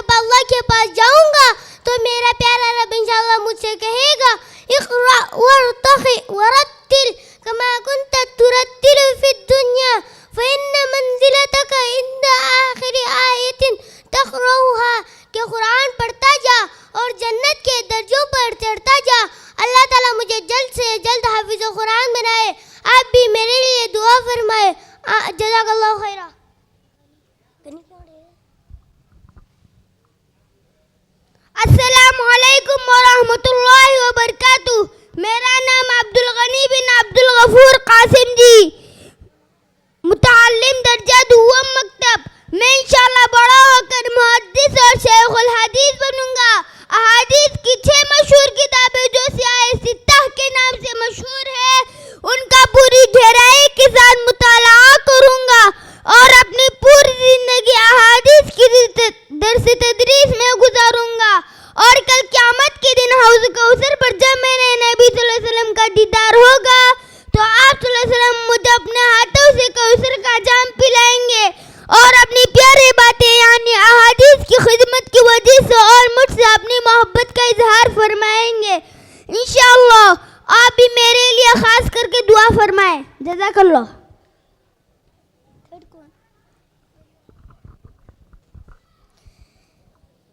جب اللہ کے پاس جاؤں گا تو میرا پیارا رب انشاءاللہ مجھ سے کہے گا اقرأ وارتقی ورتل کما کنت ترتل فی الدنیا فإن منزلتک عند آخر آیت تقرأها کہ قرآن پڑھتا جا اور جنت کے درجوں پر چڑھتا جا. اللہ تعالیٰ مجھے جلد سے جلد حافظ قرآن بنائے. آپ بھی میرے لیے دعا فرمائے. جزاک اللہ خیرہ. السلام علیکم ورحمۃ اللہ وبرکاتہ. میرا نام عبدالغنی بن عبدالغفور قاسم جی، متعلم درجہ دوم مکتب. میں انشاءاللہ بڑا ہو کر محدث اور شیخ الحدیث بنوں گا. احادیث کی 6 مشہور کتابیں جو سیاہ ستہ کے نام سے مشہور ہے ان کا پوری گہرائی کے ساتھ مطالعہ کروں گا اور اپنی پوری زندگی احادیث کی درس تدریس میں گزاروں گا. اور کل قیامت کے دن حوض کوثر پر جب میرے نبی صلی اللہ علیہ وسلم کا دیدار ہوگا تو آپ صلی اللہ علیہ وسلم مجھے اپنے ہاتھوں سے کوثر کا جام پلائیں گے اور اپنی پیاری باتیں یعنی احادیث کی خدمت کی وجہ سے اور مجھ سے اپنی محبت کا اظہار فرمائیں گے. انشاءاللہ آپ بھی میرے لیے خاص کر کے دعا فرمائیں. جزاک اللہ.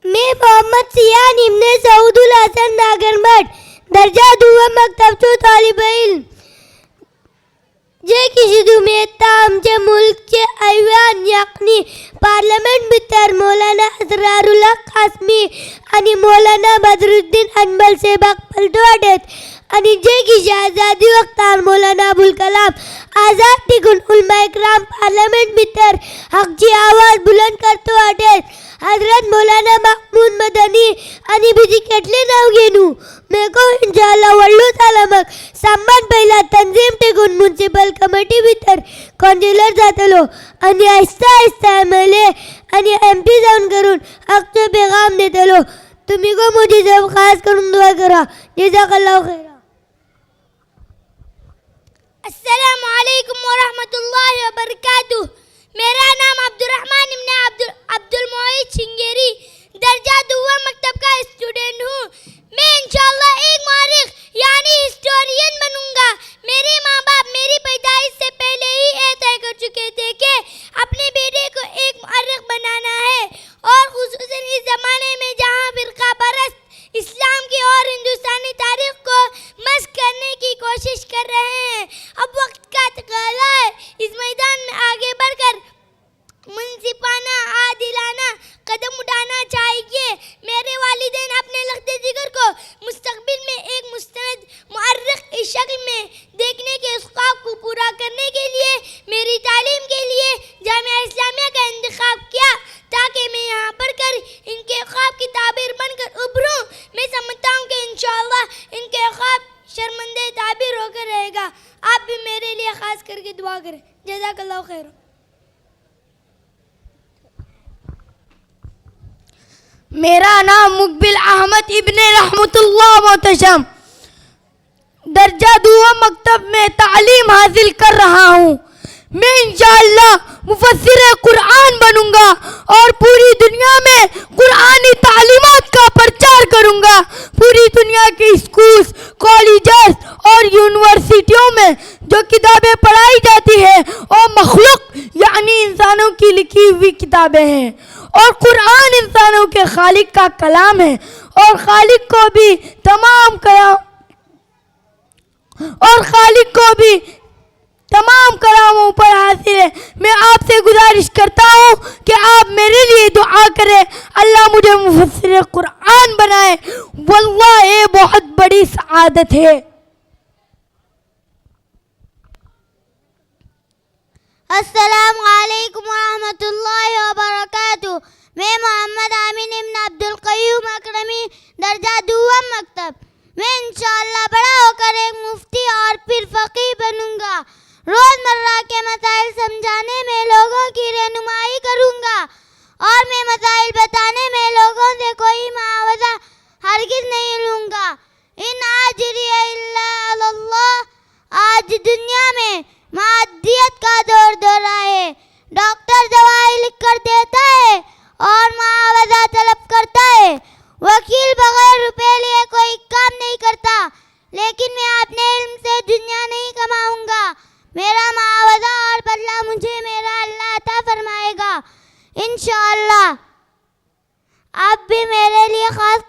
میں محمد سیان ابن سعود الحسن ناگرمٹ درجہ دوم مکتب چو طالب علم جے کسی میں تام چے ملک چے ایوان یقنی پارلیمنٹ بتر مولانا اسرار اللہ قاسمی انی مولانا بدر الدین انبل سے بق پلٹو اڈیت انی جے کی شہزادی وقتار مولانا ابوالکلام آزاد تکن علماء اکرام پارلیمنٹ بتر حق جی آواز بلند کرتو اڈیت حضرت مولانا محمود مدنی انی بجی کٹلے ناوگینو میں کو انشاءاللہ واللو تعالیمک سامان پہلا تنظیم ٹکن منسیپل کمیٹی بھیتر کونسلر جاتلو انی آہستہ آہستہ عملے انی ایم پی زون کرون حق چو پیغام دیتلو. تمہیں کو مجھے جب خاص کروں دعا کرا. جزاک اللہ خیرہ. السلام علیکم ورحمۃ اللہ وبرکاتہ. میرا نام عبدالرحمن ابن عبدالمعید شنگیری درجہ دوم مکتب کا اسٹوڈنٹ ہوں. میں انشاءاللہ ایک مورخ یعنی ہسٹورین بنوں گا. میرے ماں باپ میری پیدائش سے پہلے ہی یہ طے کر چکے تھے کہ اپنے بیٹے کو ایک مورخ بنانا ہے اور خصوصاً اس زمانے میں جہاں فرقہ پرست اسلام کی اور ہندوستانی تاریخ کو مسخ کرنے کی کوشش کر رہے ہیں. اب وقت کا تقاضا ہے اس میدان میں آگے بڑھ کر منصفانہ عادلانہ قدم اٹھانا چاہیے. میرے والدین اپنے لخت جگر کو مستقبل میں ایک مستند مورخ کی شکل میں دیکھنے کے اس خواب کو پورا کرنے کے لیے میری تعلیم کے لیے جامعہ اسلامیہ کا انتخاب کیا تاکہ میں یہاں پڑھ کر ان کے خواب کی تعبیر بن کر ابھروں. میں سمجھتا ہوں کہ انشاءاللہ ان کے خواب شرمندہ تعبیر ہو کر رہے گا. آپ بھی میرے لیے خاص کر کے دعا کریں. جزاک اللہ خیر. میرا نام مقبل احمد ابن رحمت اللہ محتشم درجہ دوم مکتب میں تعلیم حاصل کر رہا ہوں. میں انشاءاللہ مفسر قرآن بنوں گا اور پوری دنیا میں قرآنی تعلیمات کا پرچار کروں گا. پوری دنیا کے اسکولز، کالجز اور یونیورسٹیوں میں جو کتابیں پڑھائی جاتی ہیں وہ مخلوق یعنی انسانوں کی لکھی ہوئی کتابیں ہیں اور قرآن انسانوں کے خالق کا کلام ہے اور خالق کو بھی تمام کلاموں پر حاصل ہے. میں آپ سے گزارش کرتا ہوں کہ آپ میرے لیے دعا کریں. اللہ مجھے مفسر قرآن بنائے. واللہ یہ بہت بڑی سعادت ہے. السلام علیکم ورحمۃ اللہ وبرکاتہ. میں محمد آمین ابن عبدالقیوم اکرمی درجہ دوم مکتب. میں انشاءاللہ بڑا ہو کر ایک مفتی اور پھر فقیہ بنوں گا. روزمرہ کے مسائل سمجھانے میں لوگوں کی رہنمائی کروں گا اور میں مسائل بتانے میں لوگوں سے کوئی معاوضہ ہرگز نہیں لوں گا. ان اجری الا علی اللہ. آج دنیا میں معدیت کا دور ہے. ڈاکٹر دوائی لکھ کر دیتا ہے اور معاوضہ طلب